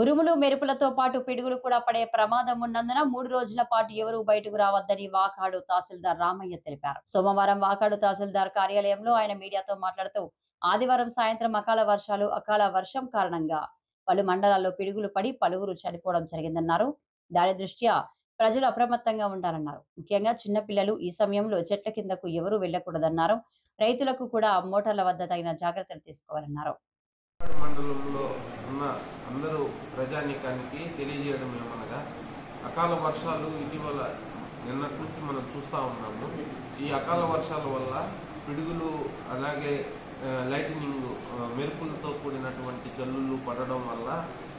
ఉరుములు, మెరుపులతో పాటు పిడుగులు కూడా పడే ప్రమాదం ఉన్నందున 3 రోజుల పాటు ఎవరూ బయటకు రావద్దని వాకాడు తహసీల్దార్ రామయ్య తెలిపారు. సోమవారం వాకాడు తహసీల్దార్ కార్యాలయంలో ఆయన మీడియాతో మాట్లాడుతూ, ఆదివారం సాయంత్రం అకాల వర్షం కారణంగా పలు మండలాల్లో పిడుగులు పడి పలువురు చనిపోవడం జరిగిందన్నారు. దాని దృష్ట్యా ప్రజలు అప్రమత్తంగా ఉండాలన్నారు. ముఖ్యంగా చిన్న పిల్లలు ఈ సమయంలో చెట్ల కిందకు ఎవరూ వెళ్లకూడదన్నారు. రైతులకు కూడా మోటార్ల వద్ద తగిన జాగ్రత్తలు తీసుకోవాలన్నారు. మండలంలో ఉన్న అందరూ ప్రజానీకానికి తెలియజేయడం ఏమనగా అకాల వర్షాలు ఇటీవల నిన్నటి నుంచి మనం చూస్తూ ఉన్నాము. ఈ అకాల వర్షాల వల్ల పిడుగులు అలాగే లైటినింగ్ మెరుపులతో కూడినటువంటి జల్లులు పడడం వల్ల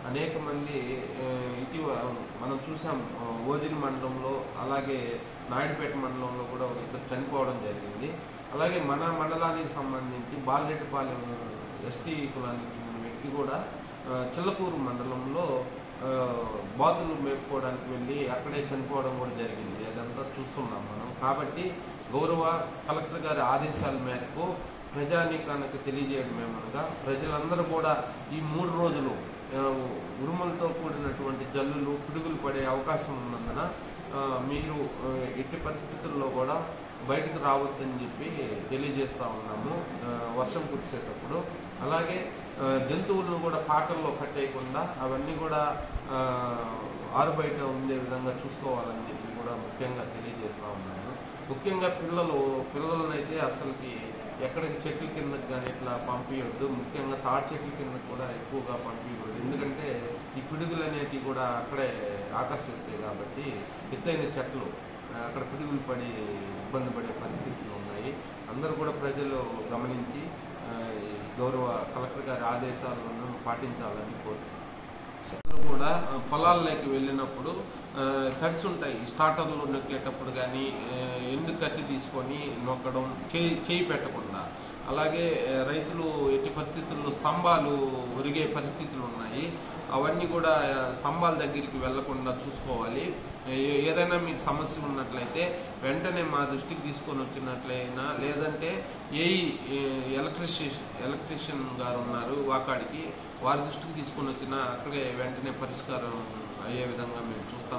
అనేక మంది ఇటీవల మనం చూసాం. ఓజిలి మండలంలో అలాగే నాయుడుపేట మండలంలో కూడా ఇద్దరు చనిపోవడం జరిగింది. అలాగే మన మండలానికి సంబంధించి బాలరెడ్డిపాలెం ఎస్టీ కులానికి చెందిన వ్యక్తి కూడా చిల్లకూరు మండలంలో బాతులు మేపుకోవడానికి వెళ్ళి అక్కడే చనిపోవడం కూడా జరిగింది. అదంతా చూస్తున్నాం మనం. కాబట్టి గౌరవ కలెక్టర్ గారి ఆదేశాల మేరకు ప్రజానీకానికి తెలియజేయడం ఏమనగా ప్రజలందరూ కూడా ఈ 3 రోజులు ఉరుములతో కూడినటువంటి జల్లులు పిడుగులు పడే అవకాశం ఉన్నందున మీరు ఎట్టి పరిస్థితుల్లో కూడా బయటకు రావద్దని చెప్పి తెలియజేస్తూ ఉన్నాము. వర్షం కురిసేటప్పుడు అలాగే జంతువులను కూడా పాకల్లో కట్టేయకుండా అవన్నీ కూడా ఆరుబయట ఉండే విధంగా చూసుకోవాలని చెప్పి కూడా ముఖ్యంగా తెలియజేస్తూ ఉన్నాము. ముఖ్యంగా పిల్లలనైతే అసలుకి ఎక్కడికి చెట్ల కిందకి కానీ ఇట్లా పంపించొద్దు. ముఖ్యంగా తాటి చెట్ల కిందకి కూడా ఎక్కువగా పంపించకూడదు. ఎందుకంటే ఈ పిడుగులు అనేటివి కూడా అక్కడే ఆకర్షిస్తాయి. కాబట్టి ఎత్తైన చెట్లు అక్కడ పిడుగులు పడి ఇబ్బంది పడే పరిస్థితులు ఉన్నాయి. అందరూ కూడా ప్రజలు గమనించి గౌరవ కలెక్టర్ గారి ఆదేశాలను పాటించాలని కోరుతున్నాను. కూడా పొలాల్లోకి వెళ్ళినప్పుడు తడిసి ఉంటాయి. స్టార్టర్లు నొక్కేటప్పుడు కానీ ఎండు కట్టి తీసుకొని నొక్కడం, చేయి పెట్టకుండా. అలాగే రైతులు ఎట్టి పరిస్థితుల్లో స్తంభాలు ఒరిగే పరిస్థితులు ఉన్నాయి. అవన్నీ కూడా స్తంభాల దగ్గరికి వెళ్లకుండా చూసుకోవాలి. ఏదైనా మీకు సమస్య ఉన్నట్లయితే వెంటనే మా దృష్టికి తీసుకొని వచ్చినట్లయినా, లేదంటే ఎలక్ట్రీషియన్ గారు ఉన్నారు వాకాడికి, వారి దృష్టికి తీసుకొని వచ్చినా అక్కడే వెంటనే పరిష్కారం అయ్యే విధంగా మేము చూస్తాం.